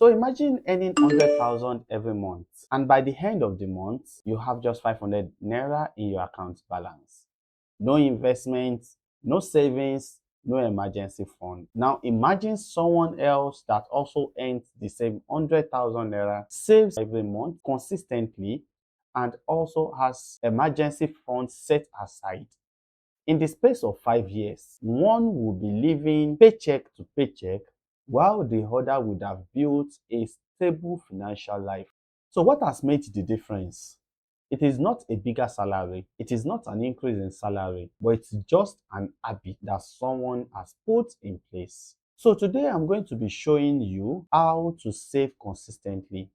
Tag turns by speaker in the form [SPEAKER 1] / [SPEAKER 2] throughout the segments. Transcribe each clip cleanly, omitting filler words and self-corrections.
[SPEAKER 1] So imagine earning 100,000 every month, and by the end of the month, you have just 500 naira in your account balance. No investments, no savings, no emergency fund. Now imagine someone else that also earns the same 100,000 naira, saves every month consistently, and also has emergency funds set aside. In the space of 5 years, one will be living paycheck to paycheck while the other would have built a stable financial life. So, what has made the difference? It is not a bigger salary, it is not an increase in salary, but it's just an habit that someone has put in place. So, today I'm going to be showing you how to save consistently,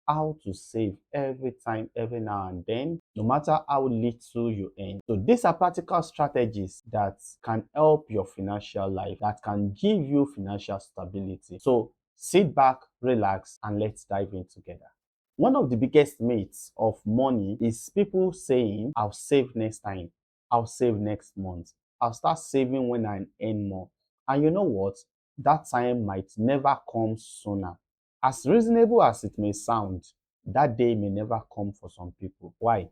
[SPEAKER 1] how to save every time, every now and then, no matter how little you earn. So these are practical strategies that can help your financial life, that can give you financial stability. So sit back, relax, and let's dive in together. One of the biggest myths of money is people saying, I'll save next time, I'll save next month, I'll start saving when I earn more. And you know what? That time might never come sooner. As reasonable as it may sound, that day may never come for some people. Why?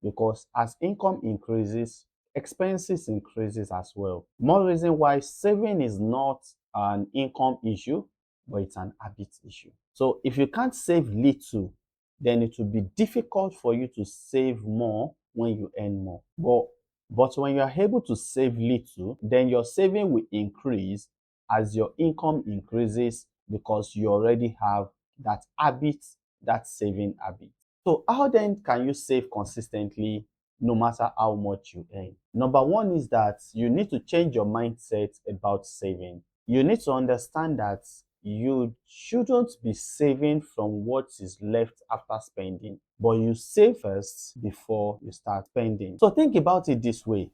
[SPEAKER 1] Because as income increases, expenses increases as well. More reason why saving is not an income issue, but it's an habit issue. So if you can't save little, then it will be difficult for you to save more when you earn more. But when you are able to save little, then your saving will increase as your income increases because you already have that habit, that saving habit. So how then can you save consistently no matter how much you earn? Number one is that you need to change your mindset about saving. You need to understand that you shouldn't be saving from what is left after spending, but you save first before you start spending. So think about it this way.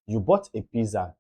[SPEAKER 1] You bought a pizza,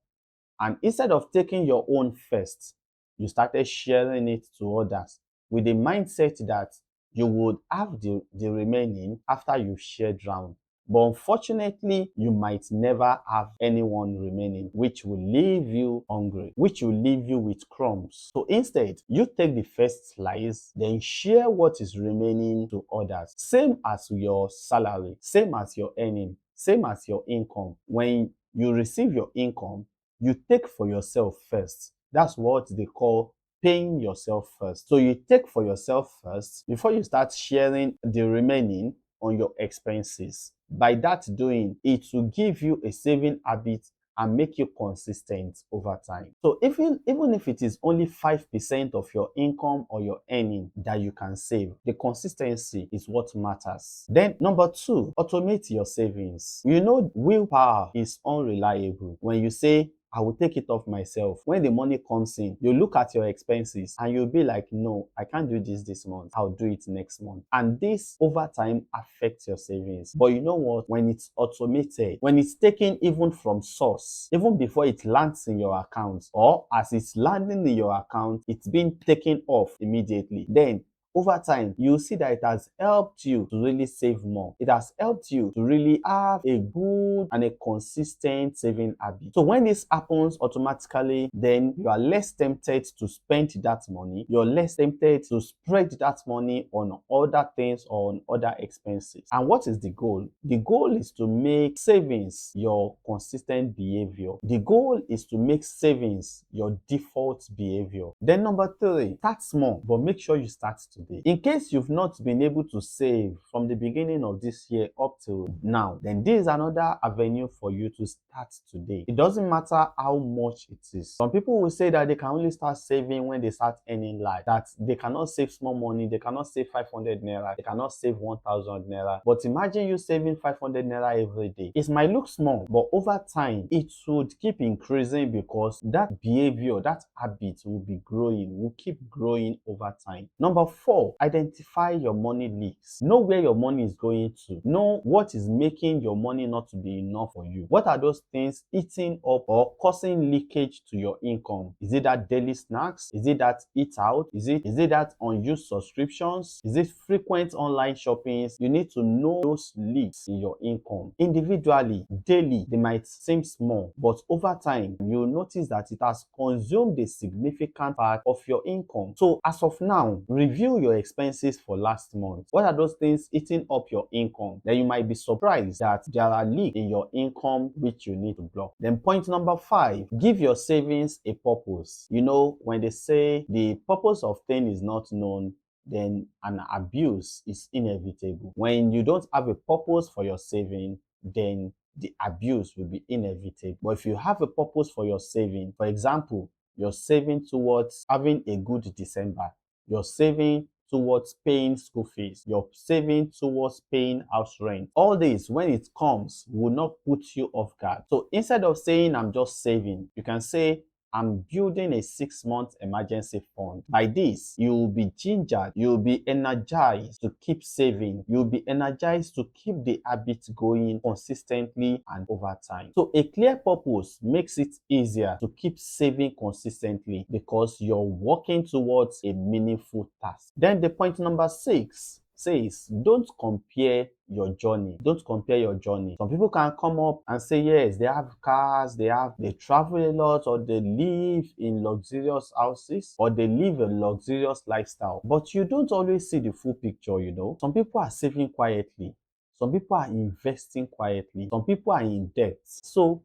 [SPEAKER 1] and instead of taking your own first, you started sharing it to others with the mindset that you would have the remaining after you shared round. But unfortunately, you might never have anyone remaining, which will leave you hungry, which will leave you with crumbs. So instead, you take the first slice, then share what is remaining to others. Same as your salary, same as your earning, same as your income. When you receive your income, you take for yourself first. That's what they call paying yourself first. So you take for yourself first before you start sharing the remaining on your expenses. By that doing, it will give you a saving habit and make you consistent over time. So even if it is only 5% of your income or your earning that you can save, the consistency is what matters. Then number two, automate your savings. You know, willpower is unreliable. When you say I will take it off myself. When the money comes in, you look at your expenses and you'll be like, no, I can't do this month. I'll do it next month. And this over time affects your savings. But you know what? When it's automated, when it's taken even from source, even before it lands in your account, or as it's landing in your account, it's being taken off immediately. Then over time, you see that it has helped you to really save more. It has helped you to really have a good and a consistent saving habit. So when this happens automatically, then you are less tempted to spend that money. You're less tempted to spread that money on other things or on other expenses. And what is the goal? The goal is to make savings your consistent behavior. The goal is to make savings your default behavior. Then number three, start small, but make sure you start today. In case you've not been able to save from the beginning of this year up till now, then this is another avenue for you to start today. It doesn't matter how much it is. Some people will say that they can only start saving when they start earning life, that they cannot save small money, they cannot save 500 naira, they cannot save 1000 naira. But imagine you saving 500 naira every day. It might look small, but over time, it should keep increasing because that behavior, that habit will be growing, will keep growing over time. Number four, 4, identify your money leaks. Know where your money is going to. Know what is making your money not to be enough for you. What are those things eating up or causing leakage to your income? Is it that daily snacks? Is it that eat out? Is it that unused subscriptions? Is it frequent online shoppings? You need to know those leaks in your income. Individually, daily, they might seem small, but over time, you'll notice that it has consumed a significant part of your income. So as of now, review your expenses for last month. What are those things eating up your income? Then you might be surprised that there are leaks in your income which you need to block. Then point number 5, give your savings a purpose. You know, when they say the purpose of thing is not known, then an abuse is inevitable. When you don't have a purpose for your saving, then the abuse will be inevitable. But if you have a purpose for your saving, for example, you're saving towards having a good December, you're saving towards paying school fees, you're saving towards paying house rent. All this, when it comes, will not put you off guard. So instead of saying I'm just saving, you can say I'm building a 6-month emergency fund. By this, you'll be gingered, you'll be energized to keep saving, you'll be energized to keep the habit going consistently and over time. So a clear purpose makes it easier to keep saving consistently because you're working towards a meaningful task. Then the point number 6 says, don't compare your journey. Don't compare your journey. Some people can come up and say, yes, they have cars, they travel a lot, or they live in luxurious houses, or they live a luxurious lifestyle. But you don't always see the full picture, you know. Some people are saving quietly. Some people are investing quietly. Some people are in debt. So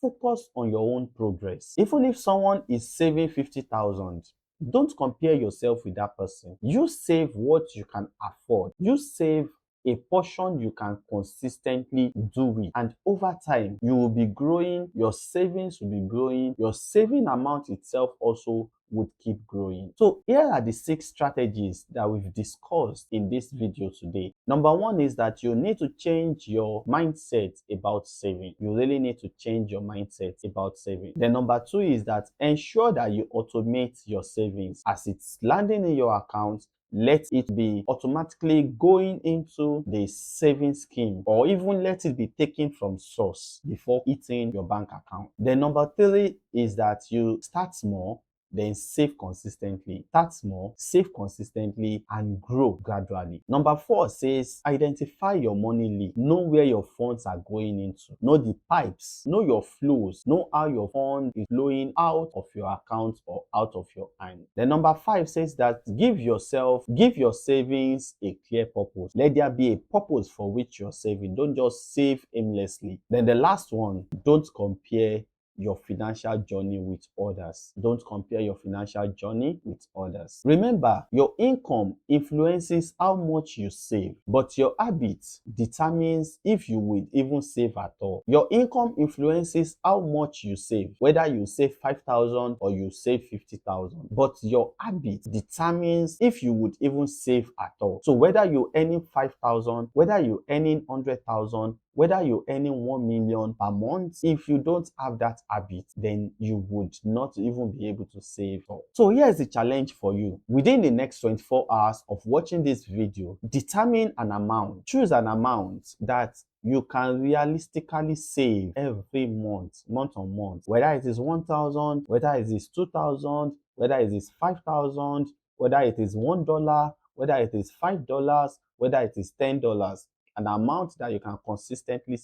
[SPEAKER 1] focus on your own progress. Even if someone is saving 50,000, don't compare yourself with that person. You save what you can afford. You save a portion you can consistently do with, and over time you will be growing, your savings will be growing, your saving amount itself also would keep growing. So here are the 6 strategies that we've discussed in this video today. Number 1 is that you need to change your mindset about saving. You really need to change your mindset about saving. Then number 2 is that ensure that you automate your savings. As it's landing in your account, let it be automatically going into the saving scheme, or even let it be taken from source before hitting your bank account. Then number 3 is that you start small, then save consistently. Start small, save consistently, and grow gradually. Number 4 says identify your money leak. Know where your funds are going into. Know the pipes. Know your flows. Know how your fund is flowing out of your account or out of your hand. Then number 5 says that give your savings a clear purpose. Let there be a purpose for which you're saving. Don't just save aimlessly. Then the last one, don't compare your financial journey with others. Don't compare your financial journey with others. Remember, your income influences how much you save, but your habit determines if you will even save at all. Your income influences how much you save, whether you save 5,000 or you save 50,000, but your habit determines if you would even save at all. So whether you're earning 5,000, whether you're earning 100,000, whether you're earning 1 million per month, if you don't have that habit, then you would not even be able to save all. So here's the challenge for you. Within the next 24 hours of watching this video, determine an amount. Choose an amount that you can realistically save every month, month on month. Whether it is 1,000, whether it is 2,000, whether it is 5,000, whether it is $1, whether it is $5, whether it is $10. An amount that you can consistently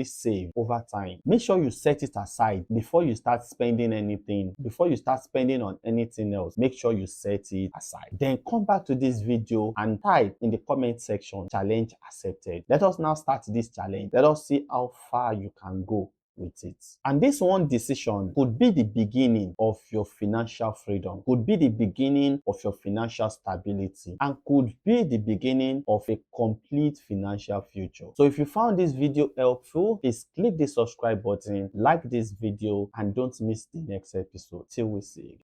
[SPEAKER 1] save, over time. Make sure you set it aside before you start spending anything, before you start spending on anything else. Make sure you set it aside. Then come back to this video and type in the comment section, challenge accepted. Let us now start this challenge. Let us see how far you can go with it. And this one decision could be the beginning of your financial freedom, could be the beginning of your financial stability, and could be the beginning of a complete financial future. So if you found this video helpful, please click the subscribe button, like this video, and don't miss the next episode. Till we see you.